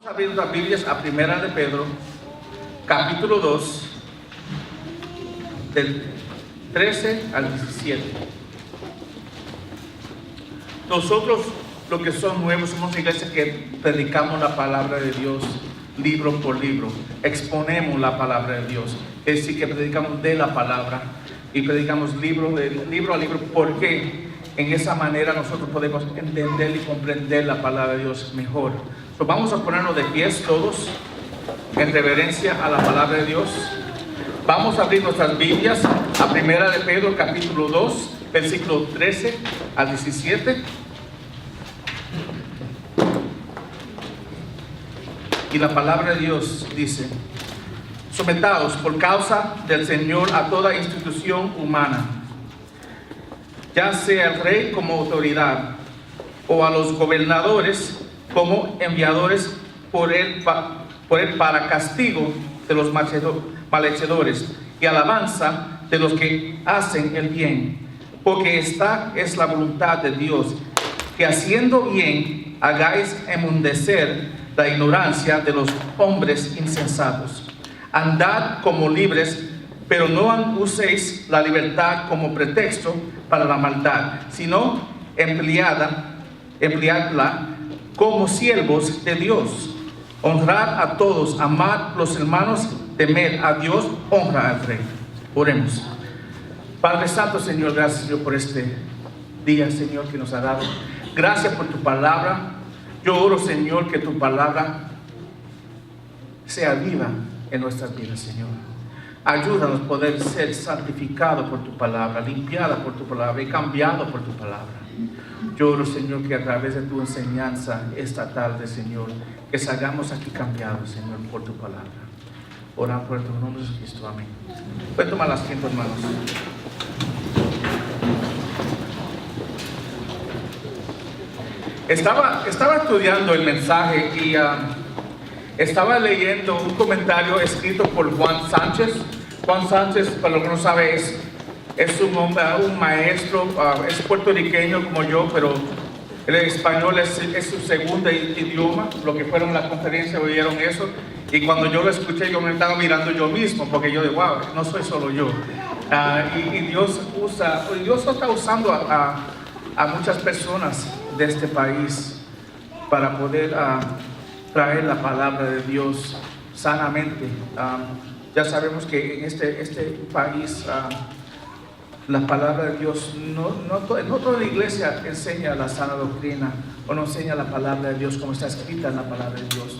Abrir las Biblias a Primera de Pedro, capítulo 2, del 13 al 17. Nosotros, los que son nuevos, somos una iglesia que predicamos la palabra de Dios libro por libro, exponemos la palabra de Dios, es decir, que predicamos de la palabra y predicamos libro a libro, porque en esa manera nosotros podemos entender y comprender la palabra de Dios mejor. Pues vamos a ponernos de pies todos en reverencia a la palabra de Dios. Vamos a abrir nuestras Biblias a Primera de Pedro capítulo 2, versículo 13 al 17. Y la palabra de Dios dice: sometaos por causa del Señor a toda institución humana, ya sea el rey como autoridad, o a los gobernadores como enviadores por él para castigo de los malhechadores y alabanza de los que hacen el bien. Porque esta es la voluntad de Dios, que haciendo bien hagáis enmudecer la ignorancia de los hombres insensatos. Andad como libres, pero no uséis la libertad como pretexto para la maldad, sino empleadla como siervos de Dios. Honrad a todos, amad los hermanos, temed a Dios, honra al rey. Oremos. Padre Santo, Señor, gracias, Señor, por este día, Señor, que nos ha dado. Gracias por tu palabra. Yo oro, Señor, que tu palabra sea viva en nuestras vidas, Señor. Ayúdanos a poder ser santificados por tu palabra, limpiada por tu palabra y cambiado por tu palabra. Yo oro, Señor, que a través de tu enseñanza esta tarde, Señor, que salgamos aquí cambiados, Señor, por tu palabra. Oramos por tu nombre de Cristo. Amén. Pueden tomar las asiento, hermanos. Estaba estudiando el mensaje y estaba leyendo un comentario escrito por Juan Sánchez. Juan Sánchez, para lo que no sabe, es un maestro, es puertorriqueño como yo, pero el español es su segundo idioma. Lo que fueron las conferencias oyeron eso, y cuando yo lo escuché yo me estaba mirando yo mismo, porque yo digo, wow, no soy solo yo. Y Dios está usando a muchas personas de este país para poder traer la palabra de Dios sanamente. Ya sabemos que en este país la palabra de Dios no toda la iglesia enseña la sana doctrina o no enseña la palabra de Dios como está escrita en la palabra de Dios.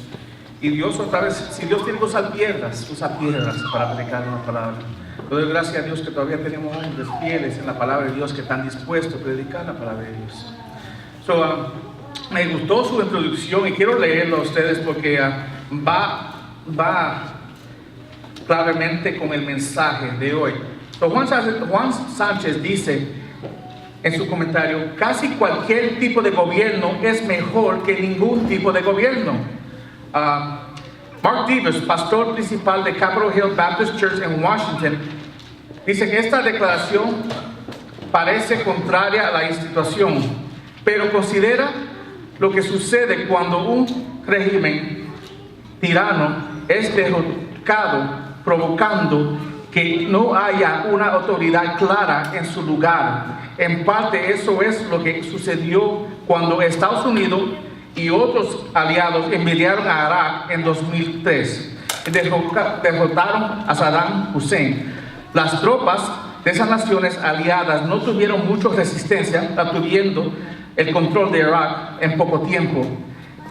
Y Dios otra vez, si Dios tiene que usar piedras, usa piedras para predicar una palabra. Yo doy gracias a Dios que todavía tenemos hombres fieles en la palabra de Dios que están dispuestos a predicar la palabra de Dios. Me gustó su introducción y quiero leerlo a ustedes porque va claramente con el mensaje de hoy. Juan Sánchez dice en su comentario: casi cualquier tipo de gobierno es mejor que ningún tipo de gobierno. Mark Davis, pastor principal de Capitol Hill Baptist Church en Washington, dice que esta declaración parece contraria a la institución, pero considera lo que sucede cuando un régimen tirano es derrocado, provocando que no haya una autoridad clara en su lugar. En parte eso es lo que sucedió cuando Estados Unidos y otros aliados enviaron a Irak en 2003 y derrotaron a Saddam Hussein. Las tropas de esas naciones aliadas no tuvieron mucha resistencia, obteniendo el control de Irak en poco tiempo.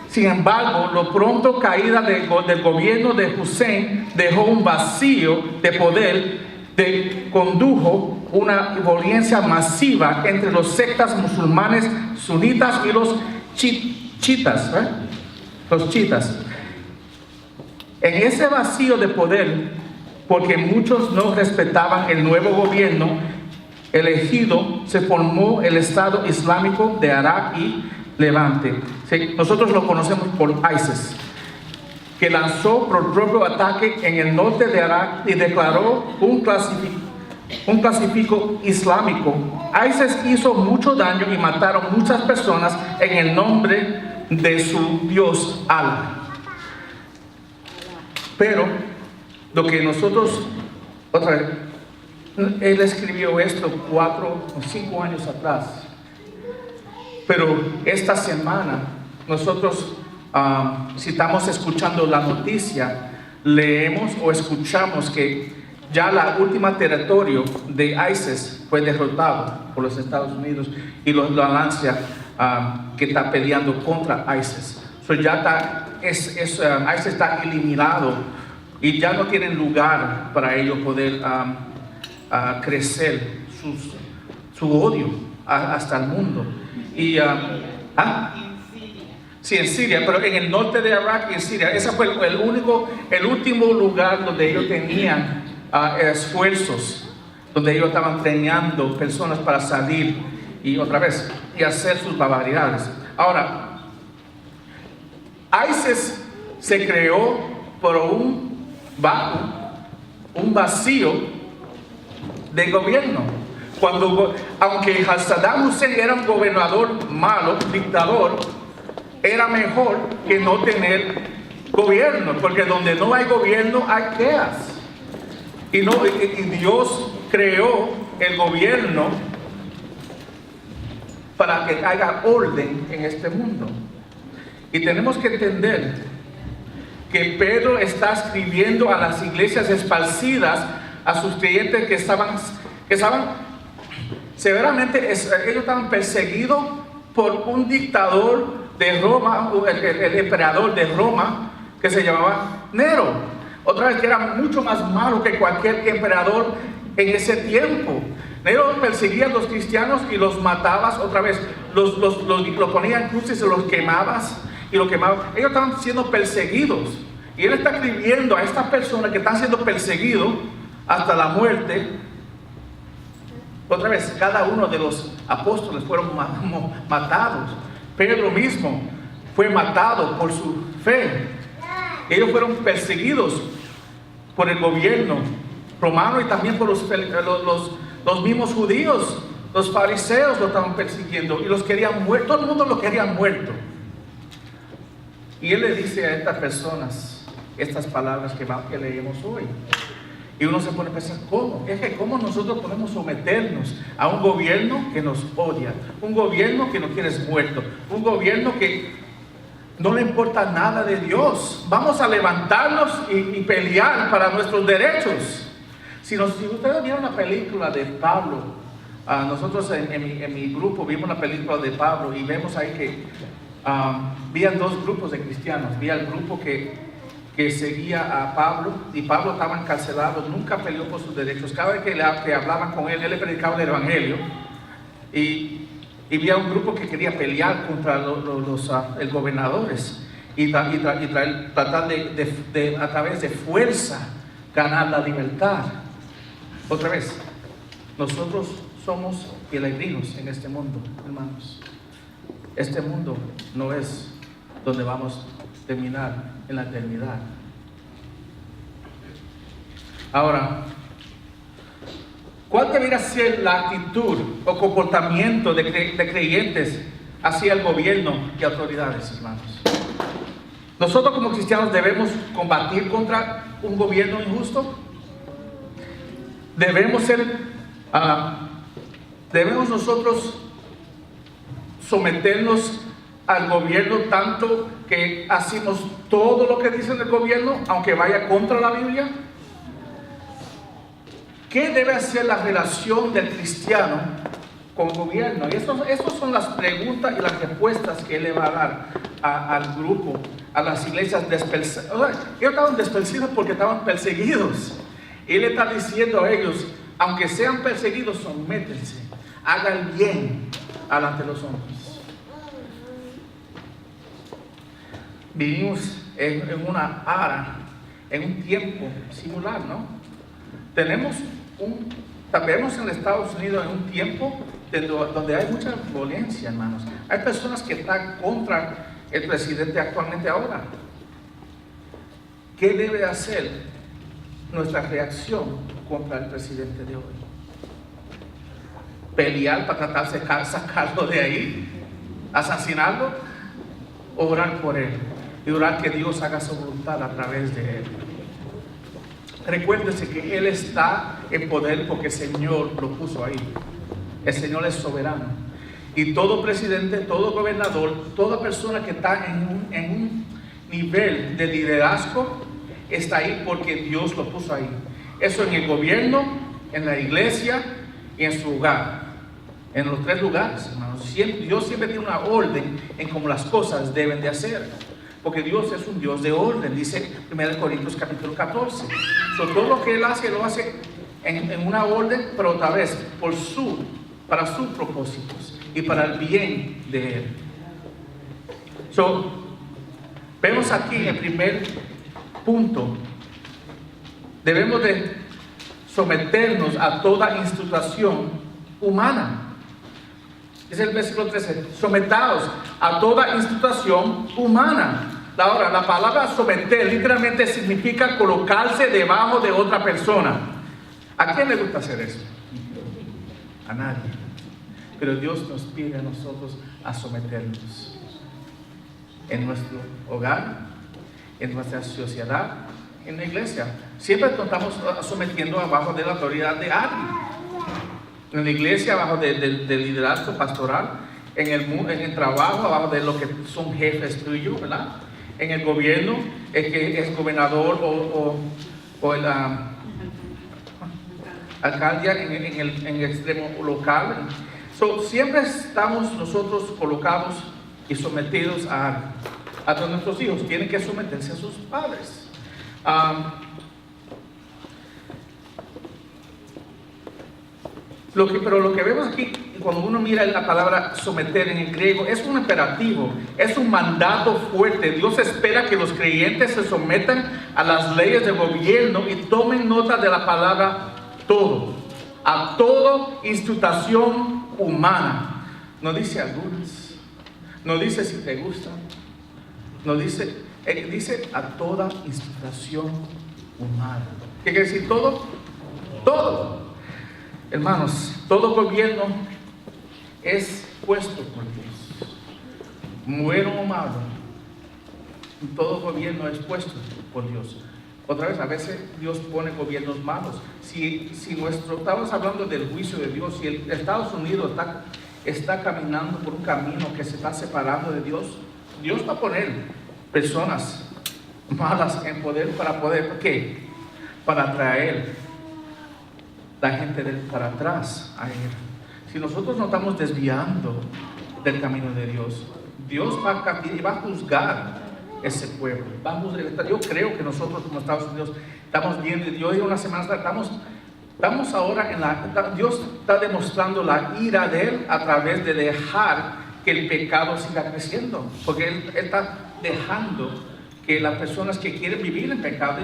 Sin embargo, la pronta caída del gobierno de Hussein dejó un vacío de poder que condujo una violencia masiva entre los sectas musulmanes sunitas y los chiitas. En ese vacío de poder, porque muchos no respetaban el nuevo gobierno elegido, se formó el Estado Islámico de Irak y Levante. Nosotros lo conocemos por ISIS, que lanzó por propio ataque en el norte de Irak y declaró un clasifico islámico. ISIS hizo mucho daño y mataron muchas personas en el nombre de su dios Allah. Pero lo que nosotros, otra vez, él escribió esto 4 o 5 años atrás, pero esta semana nosotros, si estamos escuchando la noticia, leemos o escuchamos que ya la última territorio de ISIS fue derrotado por los Estados Unidos y la alianza que está peleando contra ISIS. So ya está, ISIS está eliminado y ya no tienen lugar para ellos poder crecer su odio hasta el mundo. Y, sí, en Siria, pero en el norte de Irak y en Siria, ese fue el último lugar donde ellos tenían esfuerzos, donde ellos estaban entrenando personas para salir y otra vez y hacer sus barbaridades. Ahora, ISIS se creó por un vacío de gobierno. Aunque Saddam Hussein era un gobernador malo, dictador, era mejor que no tener gobierno, porque donde no hay gobierno hay chaos. Y Dios creó el gobierno para que haya orden en este mundo. Y tenemos que entender que Pedro está escribiendo a las iglesias esparcidas, a sus creyentes que estaban severamente, ellos estaban perseguidos por un dictador de Roma, el emperador de Roma, que se llamaba Nero. Otra vez, que era mucho más malo que cualquier emperador en ese tiempo. Nero perseguía a los cristianos y los mataba. Otra vez, los ponían en cruces y los quemabas. Ellos estaban siendo perseguidos. Y él está escribiendo a estas personas que están siendo perseguidos hasta la muerte. Otra vez, cada uno de los apóstoles fueron matados. Pedro mismo fue matado por su fe. Ellos fueron perseguidos por el gobierno romano y también por los mismos judíos. Los fariseos lo estaban persiguiendo y los querían muerto. Todo el mundo lo quería muerto. Y él le dice a estas personas estas palabras que leemos hoy. Y uno se pone a pensar, ¿cómo? Es que ¿cómo nosotros podemos someternos a un gobierno que nos odia? Un gobierno que nos quiere muerto. Un gobierno que no le importa nada de Dios. Vamos a levantarnos y pelear para nuestros derechos. Si ustedes vieron la película de Pablo, nosotros en mi grupo vimos la película de Pablo y vemos ahí que habían 2 grupos de cristianos. Había el grupo que seguía a Pablo, y Pablo estaba encarcelado, nunca peleó por sus derechos. Cada vez que hablaban con él le predicaba el evangelio. Y había un grupo que quería pelear contra los gobernadores y tratar de a través de fuerza ganar la libertad. Otra vez, nosotros somos peregrinos en este mundo, hermanos. Este mundo no es donde vamos a terminar en la eternidad. Ahora, ¿cuál debería ser la actitud o comportamiento de creyentes hacia el gobierno y autoridades, hermanos? Nosotros como cristianos debemos combatir contra un gobierno injusto. Debemos nosotros someternos al gobierno tanto que hacemos todo lo que dice el gobierno, aunque vaya contra la Biblia. ¿Qué debe ser la relación del cristiano con el gobierno? Y estas son las preguntas y las respuestas que él le va a dar al grupo, a las iglesias dispersadas. Ellos estaban dispersados porque estaban perseguidos. Él le está diciendo a ellos, aunque sean perseguidos, sométense, hagan bien delante de los hombres. Vivimos en una era, en un tiempo singular, ¿no? Vemos en Estados Unidos en un tiempo donde hay mucha violencia, hermanos. Hay personas que están contra el presidente actualmente ahora. ¿Qué debe hacer nuestra reacción contra el presidente de hoy? ¿Pelear para tratar de sacarlo de ahí? ¿Asesinarlo? ¿Orar por él? Y orar que Dios haga su voluntad a través de él. recuérdese que Él está en poder porque el Señor lo puso ahí. El Señor es soberano. Y todo presidente, todo gobernador, toda persona que está en un nivel de liderazgo, está ahí porque Dios lo puso ahí. Eso en el gobierno, en la iglesia y en su hogar. En los tres lugares, hermanos. Dios siempre tiene una orden en cómo las cosas deben de hacer. Porque Dios es un Dios de orden, dice 1 Corintios capítulo 14. Todo lo que Él hace, lo hace en una orden, pero otra vez, para sus propósitos y para el bien de Él. Vemos aquí en el primer punto, debemos de someternos a toda institución humana. Es el versículo 13, sometados a toda institución humana. Ahora, la palabra someter literalmente significa colocarse debajo de otra persona. ¿A quién le gusta hacer eso? A nadie. Pero Dios nos pide a nosotros a someternos en nuestro hogar, en nuestra sociedad, en la iglesia. Siempre nos estamos sometiendo abajo de la autoridad de alguien. En la iglesia, abajo del liderazgo pastoral, en el trabajo, abajo de lo que son jefes tuyos, ¿verdad? En el gobierno, el que es gobernador o el alcalde en el extremo local. Siempre estamos nosotros colocados y sometidos a todos nuestros hijos. Tienen que someterse a sus padres. Pero lo que vemos aquí, cuando uno mira la palabra someter en el griego, es un imperativo, es un mandato fuerte. Dios espera que los creyentes se sometan a las leyes del gobierno y tomen nota de la palabra todo, a toda institución humana. No dice algunas, no dice si te gustan, no dice, dice a toda institución humana. ¿Qué quiere decir todo? Todo. Hermanos, todo gobierno es puesto por Dios. Bueno o malo, todo gobierno es puesto por Dios. Otra vez, a veces Dios pone gobiernos malos. Si estamos hablando del juicio de Dios, si el Estados Unidos está caminando por un camino que se está separando de Dios, Dios va a poner personas malas en poder ¿por qué? Para traer la gente para atrás a Él. Si nosotros nos estamos desviando del camino de Dios, Dios va a juzgar ese pueblo. Yo creo que nosotros como Estados Unidos estamos viendo, yo en una semana estamos ahora Dios está demostrando la ira de Él a través de dejar que el pecado siga creciendo, porque Él está dejando que las personas que quieren vivir en pecado,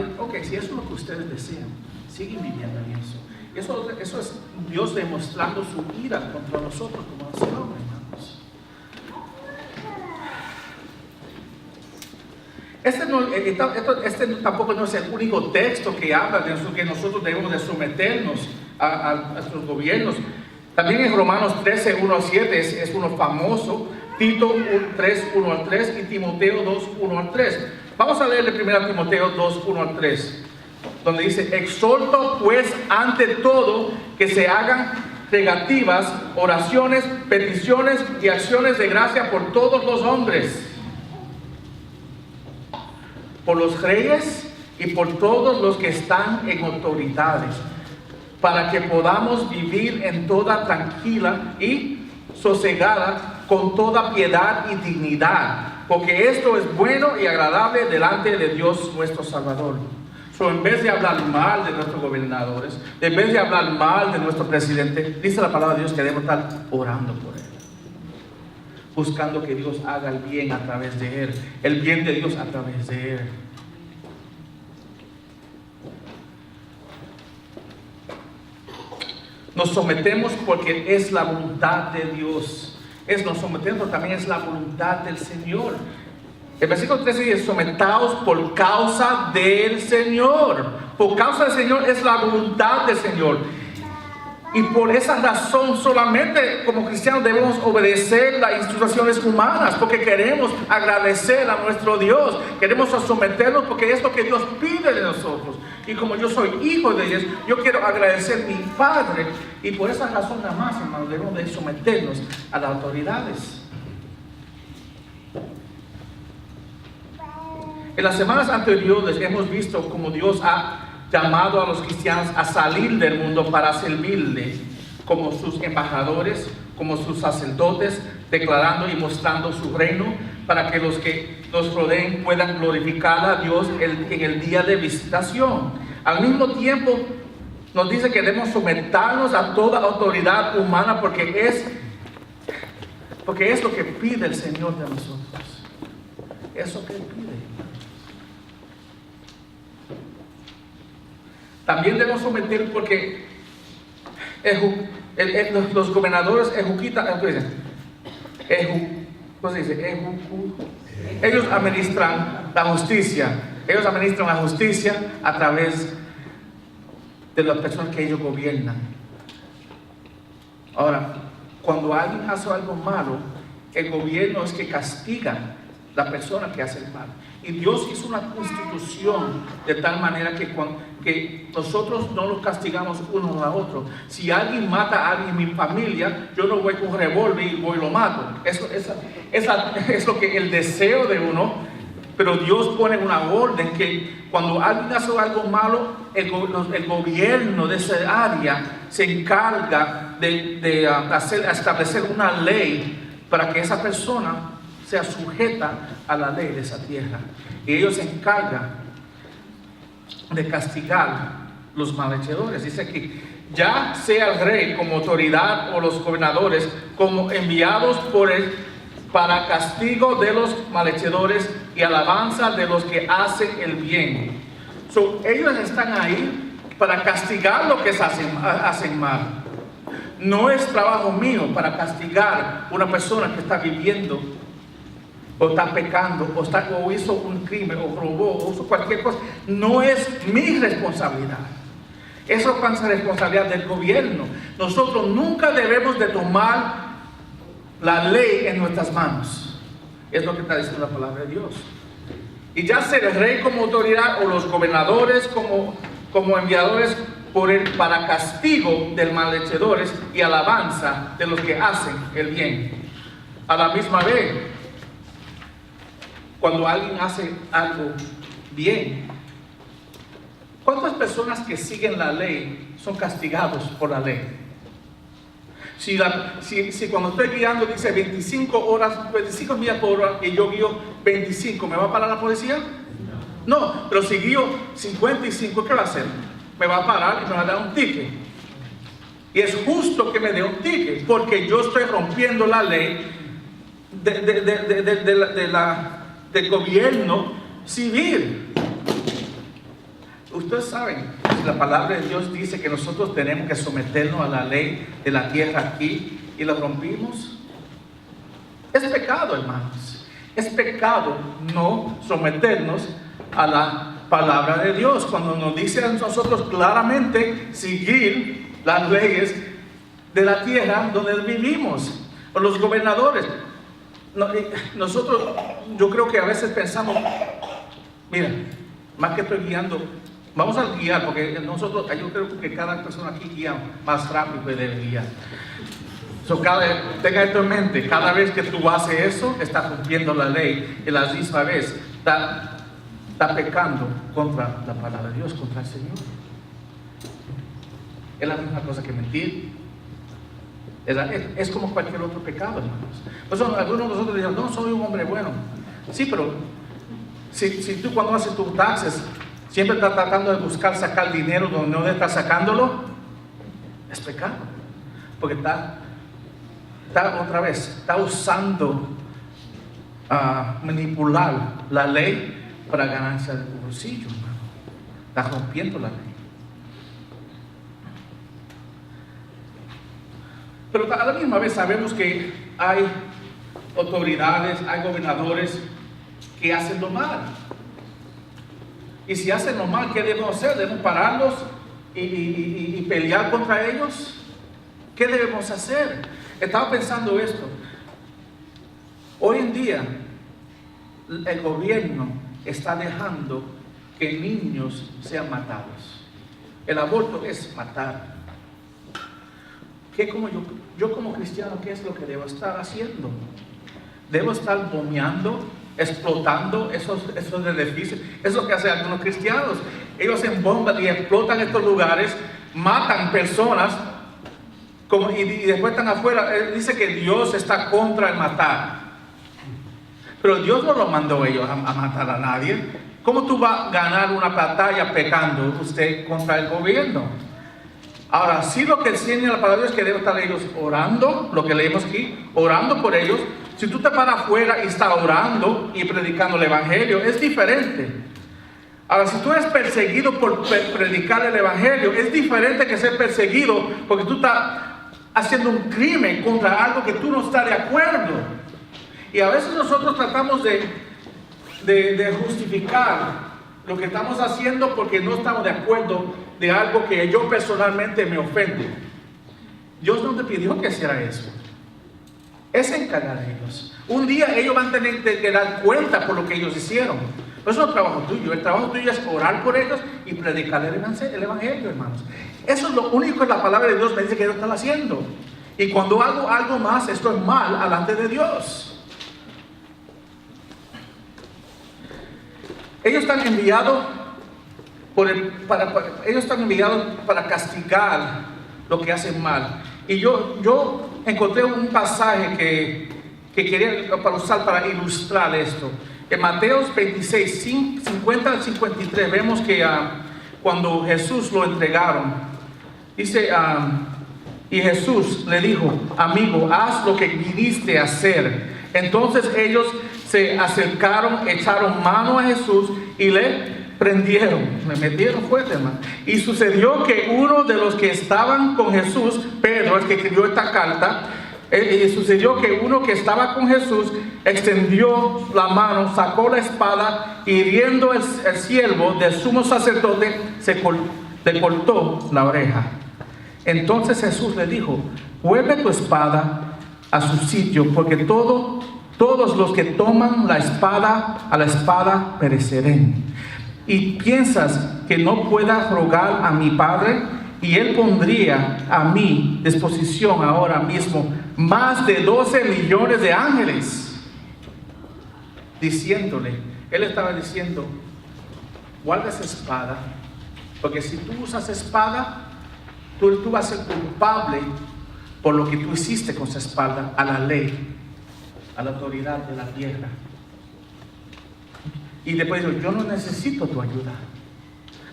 si eso es lo que ustedes desean, siguen viviendo en eso. Eso es Dios demostrando su ira contra nosotros como nación, hermanos. Este tampoco no es el único texto que habla de eso, que nosotros debemos de someternos a nuestros gobiernos. También en Romanos 13, 1 al 7 es uno famoso, Tito 3, 1 al 3 y Timoteo 2, 1 al 3. Vamos a leer de 1 Timoteo 2, 1 al 3. Donde dice, exhorto pues ante todo que se hagan negativas, oraciones, peticiones y acciones de gracia por todos los hombres, por los reyes y por todos los que están en autoridades, para que podamos vivir en toda tranquila y sosegada, con toda piedad y dignidad, porque esto es bueno y agradable delante de Dios nuestro Salvador. En vez de hablar mal de nuestros gobernadores, en vez de hablar mal de nuestro presidente, dice la palabra de Dios que debemos estar orando por él, buscando que Dios haga el bien a través de él, el bien de Dios a través de él. Nos sometemos porque es la voluntad de Dios. Nos sometemos, también es la voluntad del Señor. El versículo 13 dice, sometaos por causa del Señor. Por causa del Señor es la voluntad del Señor. Y por esa razón solamente como cristianos debemos obedecer las instrucciones humanas, porque queremos agradecer a nuestro Dios, queremos someternos porque es lo que Dios pide de nosotros. Y como yo soy hijo de ellos, yo quiero agradecer a mi Padre. Y por esa razón nada más, hermanos, debemos de someternos a las autoridades. En las semanas anteriores hemos visto cómo Dios ha llamado a los cristianos a salir del mundo para servirle como sus embajadores, como sus sacerdotes, declarando y mostrando su reino para que los que nos rodeen puedan glorificar a Dios en el día de visitación. Al mismo tiempo nos dice que debemos someternos a toda autoridad humana porque es lo que pide el Señor de nosotros. Es lo que Él pide. También debemos someter porque los gobernadores ellos administran la justicia. Ellos administran la justicia a través de las personas que ellos gobiernan. Ahora, cuando alguien hace algo malo, el gobierno es que castiga a la persona que hace el mal. Y Dios hizo una constitución de tal manera que nosotros no los castigamos uno a otro. Si alguien mata a alguien en mi familia, yo no voy con un revólver y voy y lo mato. Eso es lo que el deseo de uno. Pero Dios pone una orden que cuando alguien hace algo malo, el gobierno de esa área se encarga de establecer una ley para que esa persona sea sujeta a la ley de esa tierra. Y ellos se encargan de castigar los malhechores. Dice que ya sea el rey como autoridad o los gobernadores como enviados por él para castigo de los malhechores y alabanza de los que hacen el bien. Ellos están ahí para castigar lo que hacen mal. No es trabajo mío para castigar a una persona que está viviendo o está pecando o hizo un crimen o robó o hizo cualquier cosa. No es mi responsabilidad. Eso es responsabilidad del gobierno. Nosotros nunca debemos de tomar la ley en nuestras manos. Es lo que está diciendo la palabra de Dios. Y ya sea el rey como autoridad o los gobernadores como enviadores por él para castigo de malhechores y alabanza de los que hacen el bien. A la misma vez, cuando alguien hace algo bien, ¿cuántas personas que siguen la ley son castigados por la ley? Si cuando estoy guiando dice 25 millas por hora y yo guío 25, ¿me va a parar la policía? No, pero si guío 55, ¿qué va a hacer? Me va a parar y me va a dar un ticket. Y es justo que me dé un ticket porque yo estoy rompiendo la ley del gobierno civil. Ustedes saben, la palabra de Dios dice que nosotros tenemos que someternos a la ley de la tierra aquí y la rompimos. Es pecado, hermanos. Es pecado no someternos a la palabra de Dios cuando nos dice a nosotros claramente seguir las leyes de la tierra donde vivimos. O los gobernadores. Nosotros, yo creo que a veces pensamos, mira, más que estoy guiando, vamos a guiar, porque nosotros, yo creo que cada persona aquí guía más rápido que debe guiar. Tenga esto en mente, cada vez que tú haces eso, estás cumpliendo la ley, y la misma vez está pecando contra la palabra de Dios, contra el Señor. Es la misma cosa que mentir. Es como cualquier otro pecado, hermanos. Por eso algunos de nosotros dicen, no, soy un hombre bueno. Sí, pero si tú cuando haces tus taxes siempre estás tratando de sacar dinero donde no estás sacándolo, es pecado. Porque está usando manipular la ley para ganarse el bolsillo, hermano. Está rompiendo la ley. Pero a la misma vez sabemos que hay autoridades, hay gobernadores que hacen lo mal. Y si hacen lo mal, ¿qué debemos hacer? ¿Debemos pararlos y pelear contra ellos? ¿Qué debemos hacer? Estaba pensando esto. Hoy en día, el gobierno está dejando que niños sean matados. El aborto es matar. Yo como cristiano, ¿qué es lo que debo estar haciendo? Debo estar bombeando, explotando esos edificios. Es lo que hacen algunos cristianos. Ellos hacen bombas y explotan estos lugares, matan personas y después están afuera. Él dice que Dios está contra el matar. Pero Dios no lo mandó ellos a matar a nadie. ¿Cómo tú vas a ganar una batalla pecando usted contra el gobierno? Ahora, sí, lo que enseña la palabra es que deben estar ellos orando, lo que leemos aquí, orando por ellos. Si tú te paras afuera y estás orando y predicando el evangelio, es diferente. Ahora, si tú eres perseguido por predicar el evangelio, es diferente que ser perseguido porque tú estás haciendo un crimen contra algo que tú no estás de acuerdo. Y a veces nosotros tratamos de justificar lo que estamos haciendo porque no estamos de acuerdo de algo que yo personalmente me ofende. Dios no te pidió que hiciera eso. Es encargar de ellos. Un día ellos van a tener que dar cuenta por lo que ellos hicieron. Pero eso no es trabajo tuyo. El trabajo tuyo es orar por ellos y predicar el evangelio, hermanos. Eso es lo único que la palabra de Dios me dice que ellos están haciendo. Y cuando hago algo más, esto es mal delante de Dios. Ellos están enviados para castigar lo que hacen mal. Y yo encontré un pasaje que quería para usar para ilustrar esto. En Mateo 26, 50 al 53, vemos que cuando Jesús lo entregaron, dice, y Jesús le dijo: amigo, haz lo que viniste a hacer. Entonces ellos se acercaron, echaron mano a Jesús y le prendieron, me metieron fuerte, hermano. Y sucedió que uno de los que estaban con Jesús, Pedro, el que escribió esta carta, sucedió que uno que estaba con Jesús extendió la mano, sacó la espada, hiriendo el siervo del sumo sacerdote, le cortó la oreja. Entonces Jesús le dijo: vuelve tu espada a su sitio, porque todos los que toman la espada a la espada perecerán. ¿Y piensas que no pueda rogar a mi Padre? Y Él pondría a mi disposición ahora mismo más de 12 millones de ángeles. Él estaba diciendo: guarda esa espada, porque si tú usas espada, tú vas a ser culpable por lo que tú hiciste con esa espada a la ley, a la autoridad de la tierra. Y después dijo: yo no necesito tu ayuda.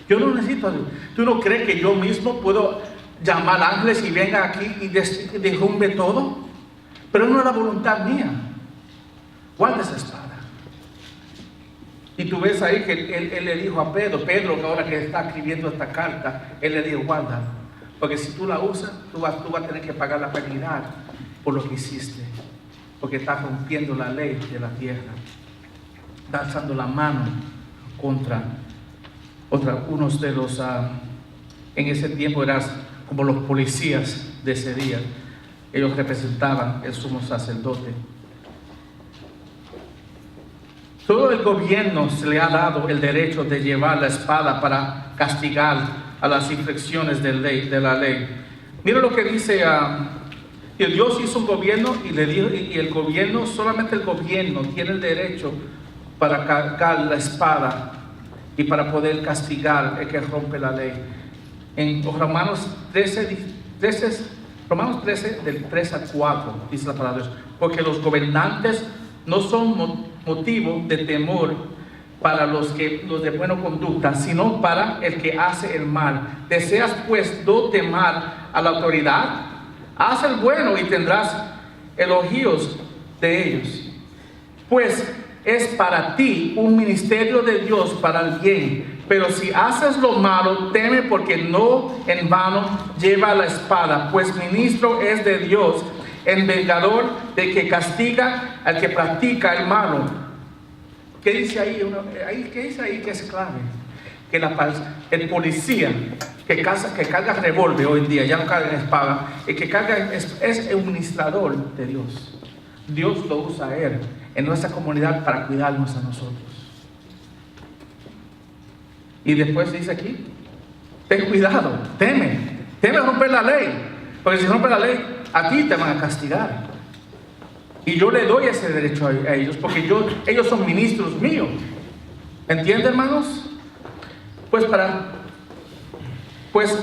Yo no necesito ayuda. ¿Tú no crees que yo mismo puedo llamar ángeles y venga aquí y derrumbe todo? Pero no es la voluntad mía. Guarda esa espada. Y tú ves ahí que él le dijo a Pedro, que ahora que está escribiendo esta carta, él le dijo: guarda, porque si tú la usas, tú vas a tener que pagar la penalidad por lo que hiciste, porque estás rompiendo la ley de la tierra. Está alzando la mano contra unos de los, en ese tiempo eran como los policías de ese día. Ellos representaban el sumo sacerdote. Todo el gobierno se le ha dado el derecho de llevar la espada para castigar a las infracciones de la ley. Mira lo que dice, que Dios hizo un gobierno y el gobierno, solamente el gobierno tiene el derecho para cargar la espada y para poder castigar el que rompe la ley. En Romanos 13, del 3 al 4, dice la palabra de Dios: porque los gobernantes no son motivo de temor para los de buena conducta, sino para el que hace el mal. ¿Deseas pues no temer a la autoridad? Haz el bueno y tendrás elogios de ellos, pues es para ti un ministerio de Dios para el bien. Pero si haces lo malo, teme, porque no en vano lleva la espada, pues ministro es de Dios, el vengador de que castiga al que practica el malo. ¿Qué dice ahí? ¿Qué dice ahí que es clave? Que el policía que carga revólver hoy en día, ya no carga espada, el que carga es un ministrador de Dios. Dios lo usa a él en nuestra comunidad para cuidarnos a nosotros. Y después dice aquí, ten cuidado, teme romper la ley, porque si rompes la ley, a ti te van a castigar. Y yo le doy ese derecho a ellos, porque ellos son ministros míos. ¿Entienden, hermanos? Pues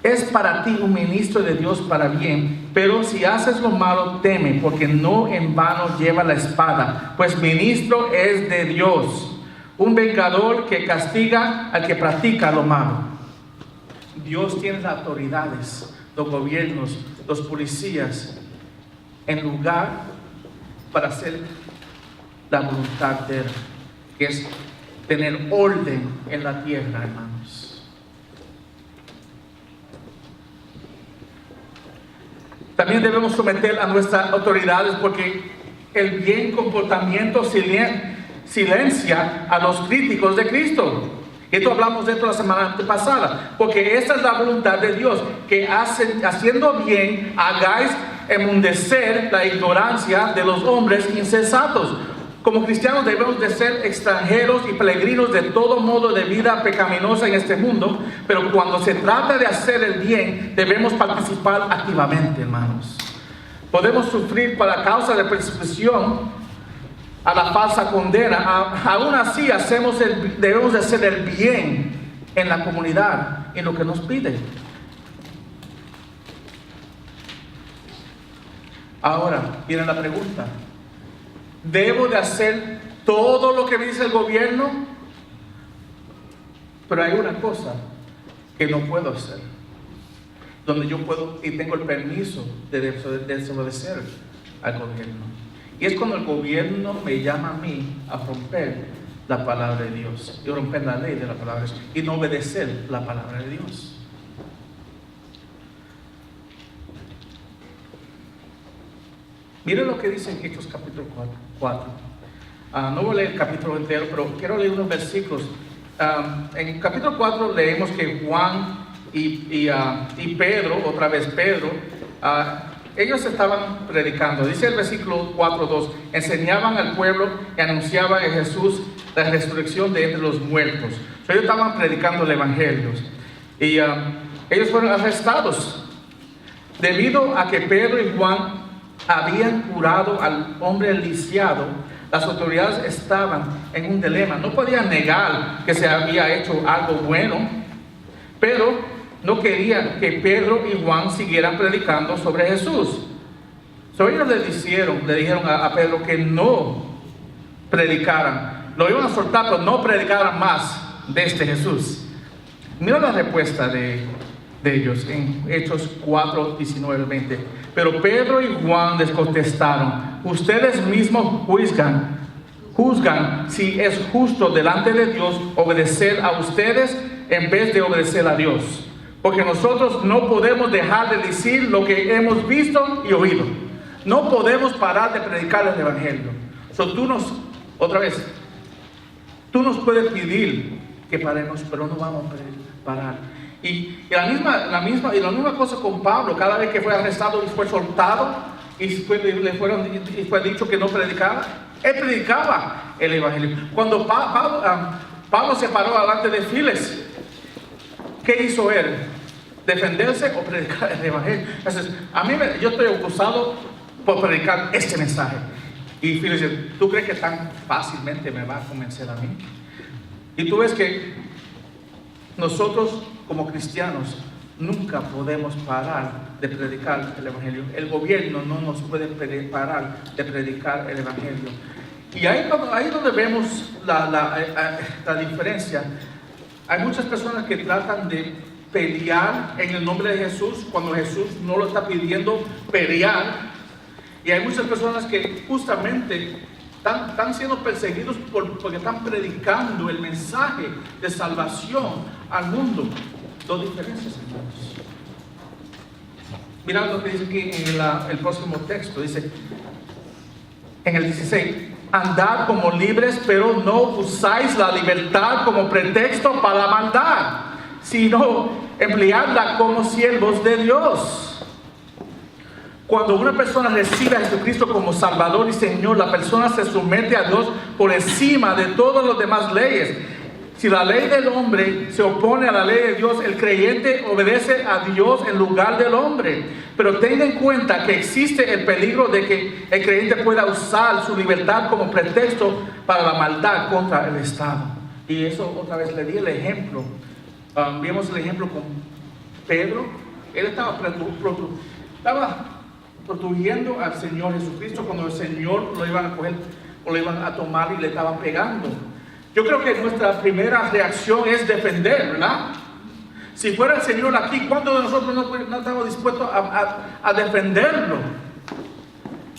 es para ti un ministro de Dios para bien, pero si haces lo malo, teme, porque no en vano lleva la espada, pues ministro es de Dios, un vengador que castiga al que practica lo malo. Dios tiene las autoridades, los gobiernos, los policías, en lugar para hacer la voluntad de Él, que es tener orden en la tierra, hermanos. También debemos someter a nuestras autoridades, porque el bien comportamiento silencia a los críticos de Cristo. Esto hablamos de esto la semana pasada, porque esta es la voluntad de Dios, que haciendo bien hagáis enmundecer la ignorancia de los hombres insensatos. Como cristianos debemos de ser extranjeros y peregrinos de todo modo de vida pecaminosa en este mundo, pero cuando se trata de hacer el bien, debemos participar activamente, hermanos. Podemos sufrir por la causa de persecución a la falsa condena. Aún así debemos de hacer el bien en la comunidad, en lo que nos pide. Ahora viene la pregunta: ¿debo de hacer todo lo que me dice el gobierno? Pero hay una cosa que no puedo hacer, donde yo puedo y tengo el permiso de desobedecer al gobierno. Y es cuando el gobierno me llama a mí a romper la palabra de Dios, y romper la ley de la palabra de Dios, y no obedecer la palabra de Dios. Miren lo que dice en Hechos capítulo 4. No voy a leer el capítulo entero, pero quiero leer unos versículos. En el capítulo 4 leemos que Juan y Pedro, otra vez Pedro, ellos estaban predicando. Dice el versículo 4:2, enseñaban al pueblo y anunciaban en Jesús la resurrección de entre los muertos. Ellos estaban predicando el evangelio. Y ellos fueron arrestados debido a que Pedro y Juan habían curado al hombre lisiado. Las autoridades estaban en un dilema. No podían negar que se había hecho algo bueno, pero no querían que Pedro y Juan siguieran predicando sobre Jesús. Ellos le dijeron a Pedro que no predicaran. Lo iban a soltar, pero no predicaran más de este Jesús. Mira la respuesta de ellos en Hechos 4, 19 al 20. Pero Pedro y Juan les contestaron: ustedes mismos juzgan si es justo delante de Dios obedecer a ustedes en vez de obedecer a Dios. Porque nosotros no podemos dejar de decir lo que hemos visto y oído. No podemos parar de predicar el evangelio. Tú nos puedes pedir que paremos, pero no vamos a parar. Y la misma cosa con Pablo. Cada vez que fue arrestado y fue soltado y fue dicho que no predicara, él predicaba el evangelio. Cuando Pablo se paró delante de Félix, ¿qué hizo él? ¿Defenderse o predicar el evangelio? Entonces, yo estoy acusado por predicar este mensaje. Y Félix dice: ¿tú crees que tan fácilmente me va a convencer a mí? Y tú ves que nosotros como cristianos nunca podemos parar de predicar el evangelio. El gobierno no nos puede parar de predicar el evangelio. Y ahí donde vemos la diferencia. Hay muchas personas que tratan de pelear en el nombre de Jesús cuando Jesús no lo está pidiendo pelear. Y hay muchas personas que justamente están siendo perseguidos porque están predicando el mensaje de salvación al mundo. Dos diferencias, hermanos. Mirad lo que dice aquí en el próximo texto. Dice en el 16: andad como libres, pero no usáis la libertad como pretexto para la maldad, sino empleadla como siervos de Dios. Cuando una persona recibe a Jesucristo como Salvador y Señor, la persona se somete a Dios por encima de todas las demás leyes. Si la ley del hombre se opone a la ley de Dios, el creyente obedece a Dios en lugar del hombre. Pero tenga en cuenta que existe el peligro de que el creyente pueda usar su libertad como pretexto para la maldad contra el Estado. Y eso otra vez le di el ejemplo. Vimos el ejemplo con Pedro. Él estaba protegiendo al Señor Jesucristo cuando el Señor lo iban a coger o lo iban a tomar y le estaban pegando. Yo creo que nuestra primera reacción es defender, ¿verdad? Si fuera el Señor aquí, ¿cuántos de nosotros no estamos dispuestos a defenderlo?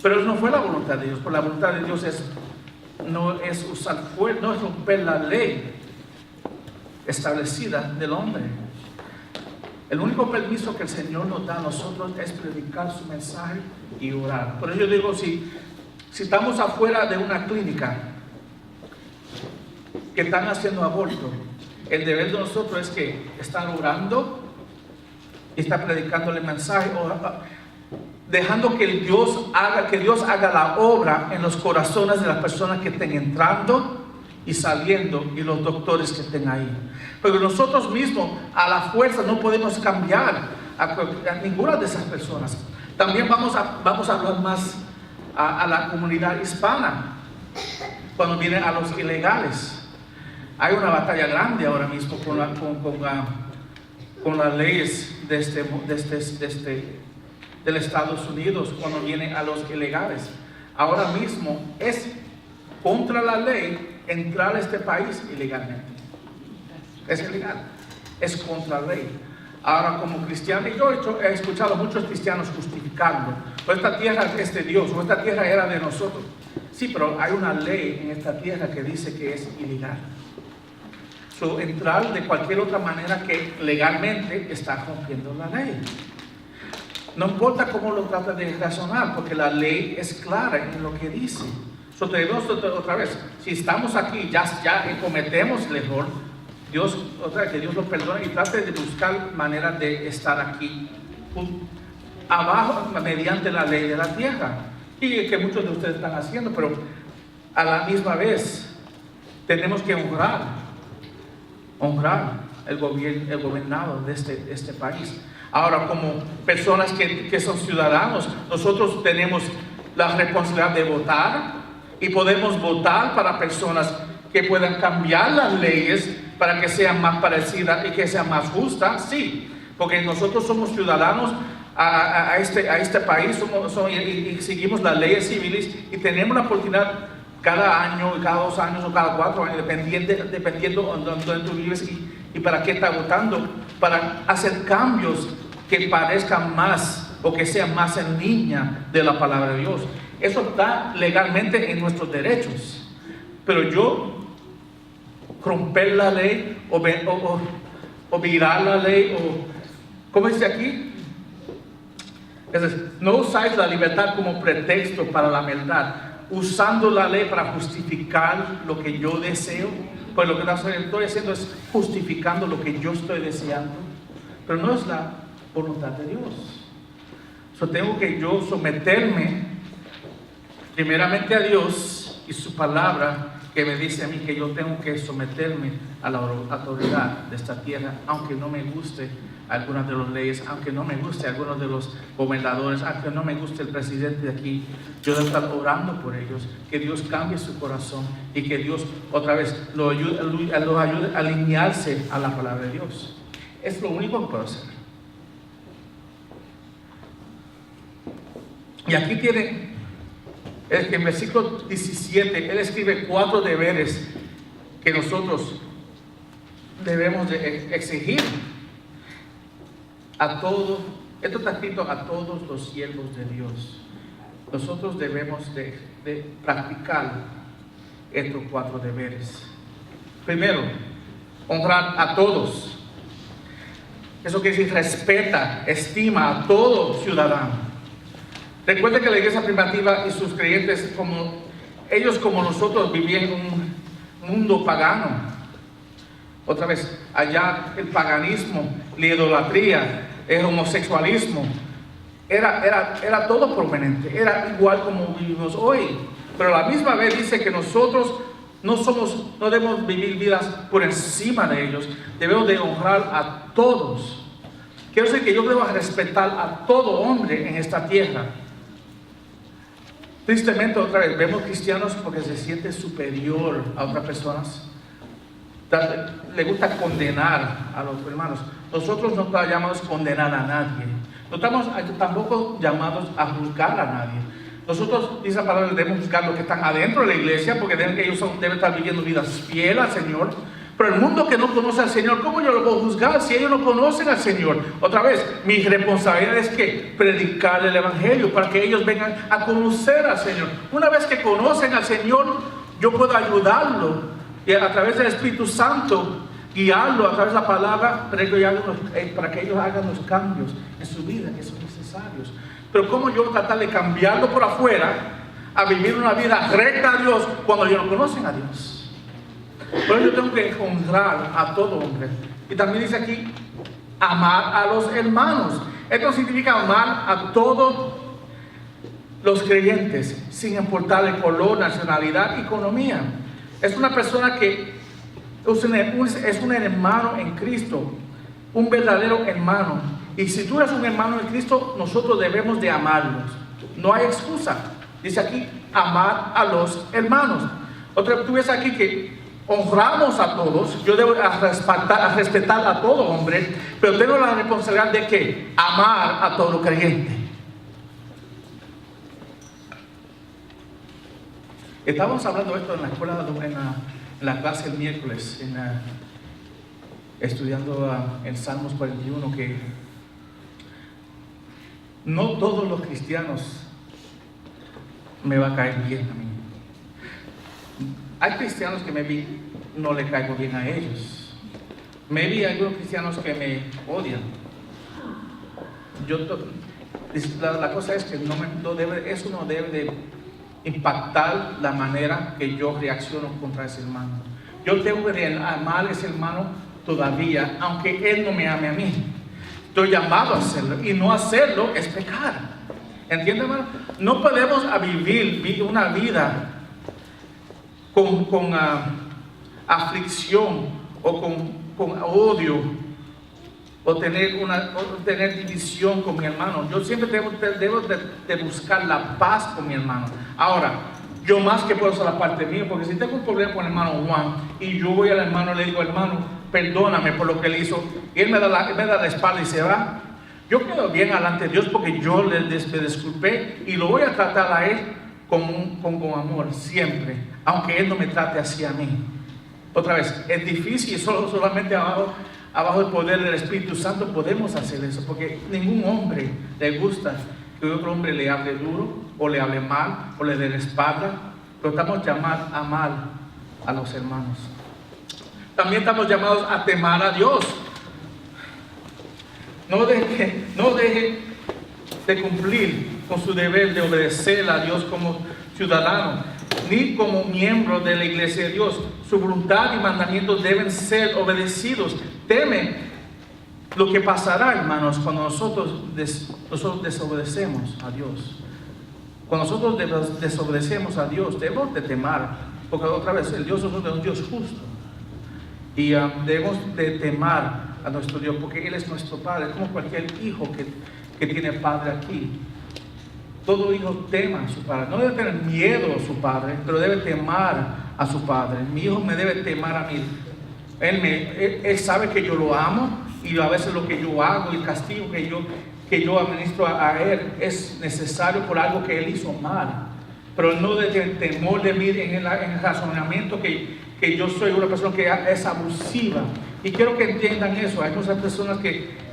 Pero no fue la voluntad de Dios. Por la voluntad de Dios no es usar fuerza, no es romper la ley establecida del hombre. El único permiso que el Señor nos da a nosotros es predicar su mensaje y orar. Por eso yo digo, si estamos afuera de una clínica que están haciendo aborto, el deber de nosotros es que estar orando y estar predicando el mensaje, dejando que Dios haga la obra en los corazones de las personas que estén entrando y saliendo, y los doctores que estén ahí. Pero nosotros mismos a la fuerza no podemos cambiar a ninguna de esas personas. También vamos a hablar más a la comunidad hispana cuando viene a los ilegales. Hay una batalla grande ahora mismo con las leyes del Estados Unidos cuando viene a los ilegales. Ahora mismo es contra la ley entrar a este país ilegalmente. Es ilegal, es contra la ley. Ahora, como cristiano, yo he escuchado a muchos cristianos justificando: pues esta tierra es de Dios, o esta tierra era de nosotros. Sí, pero hay una ley en esta tierra que dice que es ilegal. Entrar de cualquier otra manera que legalmente está rompiendo la ley. No importa cómo lo trata de razonar, porque la ley es clara en lo que dice. Otra vez, si estamos aquí, ya cometemos el error, que Dios lo perdone y trate de buscar maneras de estar aquí abajo mediante la ley de la tierra, y que muchos de ustedes están haciendo, pero a la misma vez tenemos que honrar el gobernado de este país. Ahora, como personas que son ciudadanos, nosotros tenemos la responsabilidad de votar, y podemos votar para personas que puedan cambiar las leyes para que sean más parecidas y que sean más justas, sí, porque nosotros somos ciudadanos a este país y seguimos las leyes civiles, y tenemos la oportunidad cada año, cada 2 años o cada 4 años, dependiendo de donde tú vives y para qué estás votando, para hacer cambios que parezcan más o que sean más en línea de la palabra de Dios. Eso está legalmente en nuestros derechos. Pero yo romper la ley o virar la ley, o ¿cómo dice aquí? No usáis la libertad como pretexto para la maldad, usando la ley para justificar lo que yo deseo. Pues lo que estoy haciendo es justificando lo que yo estoy deseando, pero no es la voluntad de Dios. Tengo que yo someterme primeramente a Dios y su palabra, que me dice a mí que yo tengo que someterme a la autoridad de esta tierra, aunque no me guste algunas de las leyes, aunque no me guste algunos de los gobernadores, aunque no me guste el presidente de aquí. Yo debo estar orando por ellos, que Dios cambie su corazón y que Dios otra vez los ayude a alinearse a la palabra de Dios. Es lo único que puedo hacer. Y aquí tiene en versículo 17, él escribe 4 deberes que nosotros debemos de exigir a todos. Esto está escrito a todos los siervos de Dios. Nosotros debemos de practicar estos 4 deberes. Primero, honrar a todos. Eso quiere decir respeta, estima a todo ciudadano. Recuerda que la iglesia primitiva y sus creyentes, ellos como nosotros, vivían en un mundo pagano. Otra vez, allá el paganismo, la idolatría, el homosexualismo, era todo prominente, era igual como vivimos hoy. Pero a la misma vez dice que nosotros No debemos vivir vidas por encima de ellos. Debemos de honrar a todos. Quiero decir que yo debo respetar a todo hombre en esta tierra. Tristemente, otra vez, vemos cristianos porque se siente superior a otras personas. Le gusta condenar a los hermanos. Nosotros no estamos llamados a condenar a nadie. No estamos tampoco llamados a juzgar a nadie. Nosotros, dice la palabra, debemos juzgar los que están adentro de la iglesia, porque ellos deben estar viviendo vidas fieles al Señor. Pero el mundo que no conoce al Señor, ¿cómo yo lo puedo juzgar si ellos no conocen al Señor? Otra vez, mi responsabilidad es que predicar el Evangelio para que ellos vengan a conocer al Señor. Una vez que conocen al Señor, yo puedo ayudarlo y a través del Espíritu Santo guiarlo a través de la palabra para que ellos hagan los cambios en su vida que son necesarios. Pero ¿cómo yo tratar de cambiarlo por afuera a vivir una vida recta a Dios cuando ellos no conocen a Dios? Por eso yo tengo que honrar a todo hombre. Y también dice aquí, amar a los hermanos. Esto significa amar a todos los creyentes, sin importar el color, nacionalidad, economía. Es una persona que es un hermano en Cristo, un verdadero hermano. Y si tú eres un hermano en Cristo, nosotros debemos de amarlos. No hay excusa. Dice aquí, amar a los hermanos. Tú ves aquí que honramos a todos. Yo debo respetar a todo hombre, pero tengo la responsabilidad de que amar a todo creyente. Estábamos hablando de esto en la escuela, en la clase el miércoles, estudiando en Salmos 41, que no todos los cristianos me va a caer bien a mí. Hay cristianos que maybe no le caigo bien a ellos. Maybe hay algunos cristianos que me odian. La cosa es que eso no debe de impactar la manera que yo reacciono contra ese hermano. Yo tengo que amar a ese hermano todavía, aunque él no me ame a mí. Estoy llamado a hacerlo, y no hacerlo es pecar. ¿Entienden, hermano? No podemos vivir una vida con aflicción o con odio o tener división con mi hermano. Yo siempre debo de buscar la paz con mi hermano. Ahora, yo más que puedo hacer la parte mía, porque si tengo un problema con el hermano Juan y yo voy al hermano y le digo, hermano, perdóname por lo que él hizo, y él me da la espalda y se va, yo quedo bien delante de Dios porque yo le disculpé y lo voy a tratar a él con amor siempre, aunque él no me trate así a mí. Otra vez, es difícil, solamente abajo del poder del Espíritu Santo podemos hacer eso, porque ningún hombre le gusta que otro hombre le hable duro o le hable mal o le dé la espalda, pero estamos llamados a amar a los hermanos. También estamos llamados a temar a Dios. No deje de cumplir con su deber de obedecer a Dios como ciudadano, ni como miembro de la iglesia de Dios. Su voluntad y mandamientos deben ser obedecidos. Teme lo que pasará, hermanos, cuando nosotros desobedecemos a Dios. Cuando nosotros desobedecemos a Dios, debemos de temer, porque otra vez, el Dios de nosotros es un Dios justo. Y debemos de temer a nuestro Dios, porque Él es nuestro Padre, como cualquier hijo que tiene padre aquí. Todo hijo teme a su padre. No debe tener miedo a su padre, pero debe temar a su padre. Mi hijo me debe temar a mí. Él sabe que yo lo amo, y a veces lo que yo hago, el castigo que yo administro a él es necesario por algo que él hizo mal. Pero no desde el temor de mí en el razonamiento que yo soy una persona que es abusiva. Y quiero que entiendan eso. Hay muchas personas que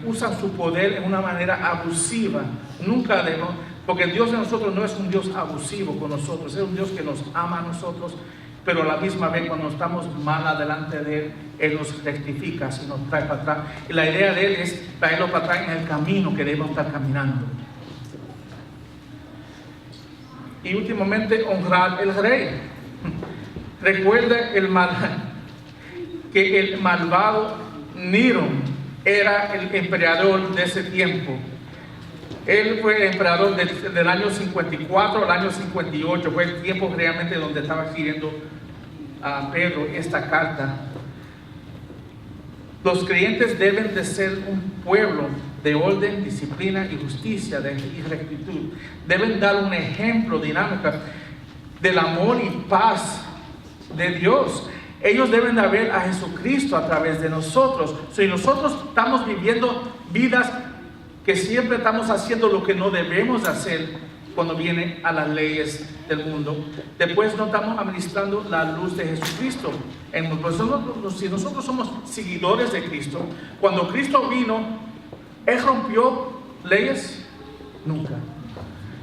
usan su poder en una manera abusiva. Nunca debemos, porque el Dios de nosotros no es un Dios abusivo con nosotros, es un Dios que nos ama a nosotros, pero a la misma vez cuando estamos mal adelante de Él, Él nos rectifica y nos trae para atrás. Y la idea de Él es traerlo para atrás en el camino que debemos estar caminando. Y últimamente, honrar el rey. Recuerda que el malvado Nerón era el emperador de ese tiempo. Él fue el emperador del año 54 al año 58. Fue el tiempo realmente donde estaba siguiendo a Pedro esta carta. Los creyentes deben de ser un pueblo de orden, disciplina y justicia y rectitud. Deben dar un ejemplo dinámico del amor y paz de Dios. Ellos deben de ver a Jesucristo a través de nosotros. Si nosotros estamos viviendo vidas que siempre estamos haciendo lo que no debemos hacer cuando viene a las leyes del mundo, después no estamos administrando la luz de Jesucristo. Si nosotros somos seguidores de Cristo, cuando Cristo vino, ¿Él rompió leyes? Nunca.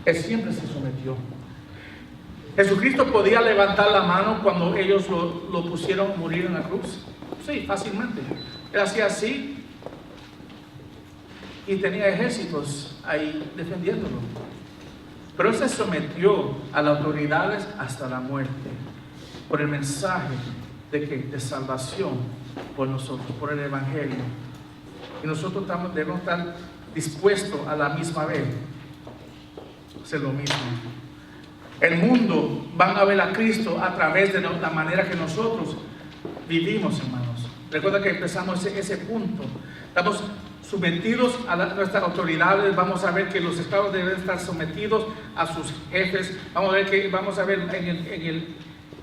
Él siempre se sometió. ¿Jesucristo podía levantar la mano cuando ellos lo pusieron a morir en la cruz? Sí, fácilmente. Él hacía así y tenía ejércitos ahí defendiéndolo. Pero Él se sometió a las autoridades hasta la muerte por el mensaje de salvación por nosotros, por el Evangelio. Y nosotros debemos estar dispuestos a la misma vez a hacer lo mismo. El mundo van a ver a Cristo a través de la manera que nosotros vivimos, hermanos. Recuerda que empezamos ese punto. Estamos sometidos a nuestras autoridades. Vamos a ver que los esclavos deben estar sometidos a sus jefes. Vamos a ver en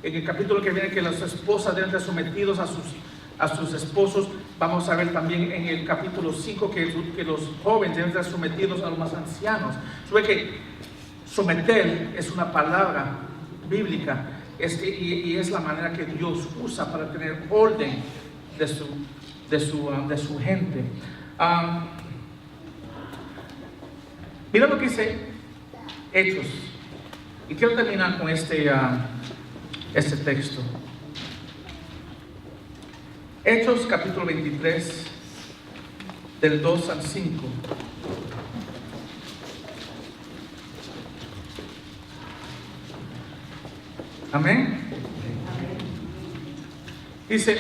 el capítulo que viene que las esposas deben estar sometidos a sus esposos. Vamos a ver también en el capítulo 5 que los jóvenes deben estar sometidos a los más ancianos. Sabe que someter es una palabra bíblica y es la manera que Dios usa para tener orden de su gente. Mira lo que dice Hechos, y quiero terminar con este texto. Hechos capítulo 23 del 2 al 5. Amén. Dice,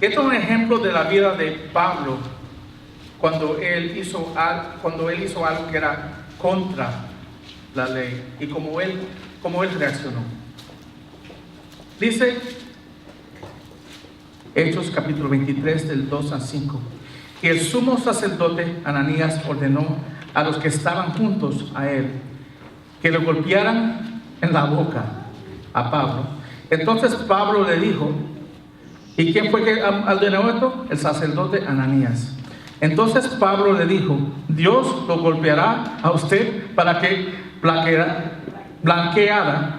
esto es un ejemplo de la vida de Pablo cuando él hizo algo que era contra la ley y cómo él reaccionó. Dice Hechos capítulo 23 del 2 al 5 que el sumo sacerdote Ananías ordenó a los que estaban juntos a él que lo golpearan en la boca a Pablo. Entonces Pablo le dijo, ¿y quién fue que ordenó esto? El sacerdote Ananías. Entonces Pablo le dijo, Dios lo golpeará a usted para que blanqueada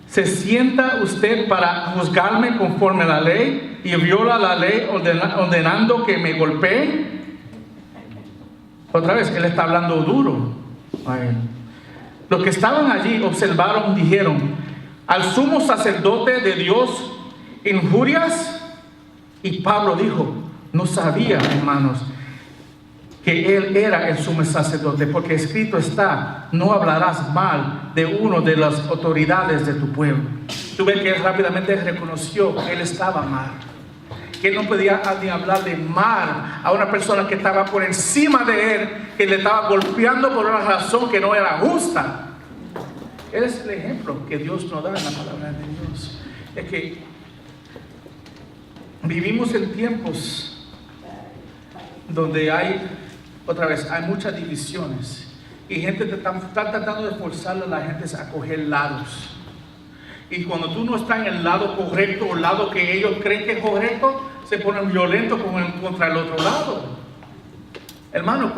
se sienta usted para juzgarme conforme a la ley y viola la ley ordenando que me golpee. Otra vez, él está hablando duro a él. Los que estaban allí observaron, dijeron, al sumo sacerdote de Dios injurias. Y Pablo dijo, no sabía, hermanos, que él era el sumo sacerdote, porque escrito está, no hablarás mal de uno de las autoridades de tu pueblo. Tú ves que él rápidamente reconoció que él estaba mal, que él no podía ni hablar de mal a una persona que estaba por encima de él, que le estaba golpeando por una razón que no era justa. Él es el ejemplo que Dios nos da en la palabra de Dios. Es que vivimos en tiempos donde hay muchas divisiones y gente está tratando de forzar a la gente a coger lados. Y cuando tú no estás en el lado correcto o el lado que ellos creen que es correcto, se ponen violentos contra el otro lado. Hermano,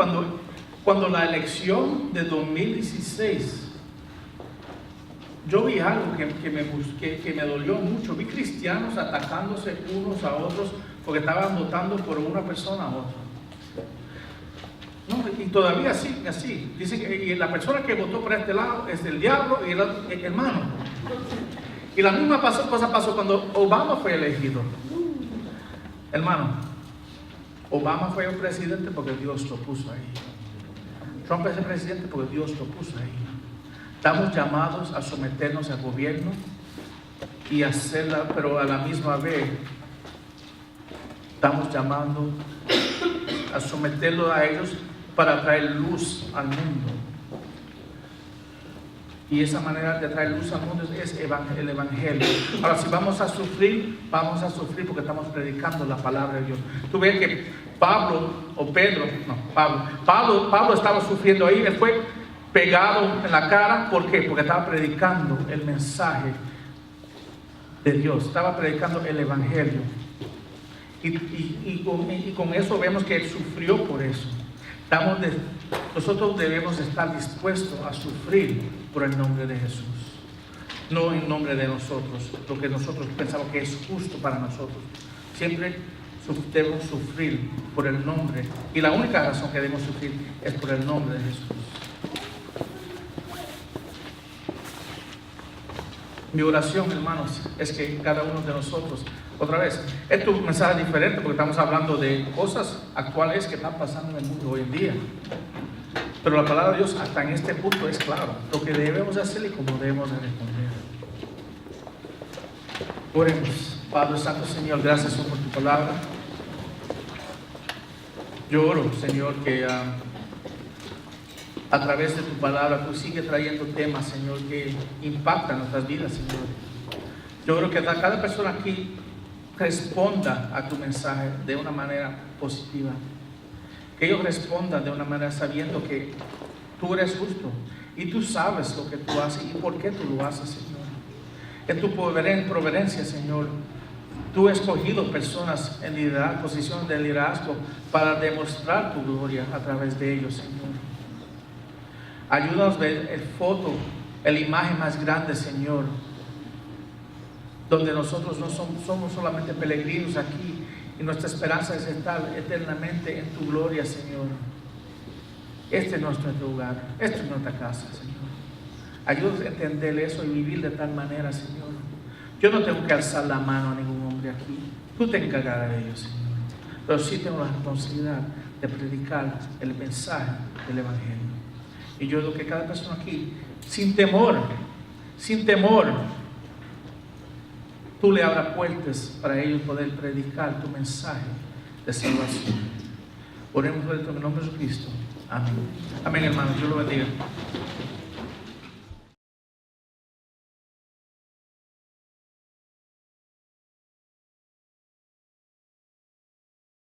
cuando la elección de 2016, yo vi algo que me dolió mucho. Vi cristianos atacándose unos a otros porque estaban votando por una persona a otra. No, y todavía así. Dice que la persona que votó por este lado es el diablo y el hermano. Y la misma cosa pasó cuando Obama fue elegido. Hermano, Obama fue el presidente porque Dios lo puso ahí. Trump es el presidente porque Dios lo puso ahí. Estamos llamados a someternos al gobierno y hacerla, pero a la misma vez estamos llamando a someterlo a ellos para traer luz al mundo. Y esa manera de traer luz al mundo es el Evangelio. Ahora, si vamos a sufrir porque estamos predicando la palabra de Dios. Tú ves que Pablo estaba sufriendo ahí, él fue pegado en la cara. ¿Por qué? Porque estaba predicando el mensaje de Dios, estaba predicando el Evangelio. Y con eso vemos que él sufrió por eso. Nosotros debemos estar dispuestos a sufrir por el nombre de Jesús, no en nombre de nosotros, lo que nosotros pensamos que es justo para nosotros. Siempre debemos sufrir por el nombre, y la única razón que debemos sufrir es por el nombre de Jesús. Mi oración, hermanos, es que cada uno de nosotros, otra vez, es un mensaje diferente porque estamos hablando de cosas actuales que están pasando en el mundo hoy en día. Pero la palabra de Dios hasta en este punto es claro, lo que debemos hacer y cómo debemos de responder. Oremos. Padre Santo, Señor, gracias por tu palabra. Yo oro, Señor, que a través de tu palabra tú sigues trayendo temas, Señor, que impactan nuestras vidas, Señor. Yo oro que cada persona aquí responda a tu mensaje de una manera positiva. Que ellos respondan de una manera sabiendo que tú eres justo y tú sabes lo que tú haces y por qué tú lo haces, Señor. En tu providencia, Señor, tú has escogido personas en liderazgo, posiciones de liderazgo para demostrar tu gloria a través de ellos, Señor. Ayúdanos a ver la imagen más grande, Señor, donde nosotros no somos solamente peregrinos aquí y nuestra esperanza es estar eternamente en tu gloria, Señor. Este es nuestro lugar, esta es nuestra casa, Señor. Ayúdanos a entender eso y vivir de tal manera, Señor. Yo no tengo que alzar la mano a ningún hombre aquí, tú te encargarás de ellos, Señor. Pero sí tengo la responsabilidad de predicar el mensaje del Evangelio. Y yo digo que cada persona aquí, sin temor, tú le abras puertas para ellos poder predicar tu mensaje de salvación. Oremos por esto en el nombre de Jesucristo. Amén. Amén, hermanos. Dios lo bendiga.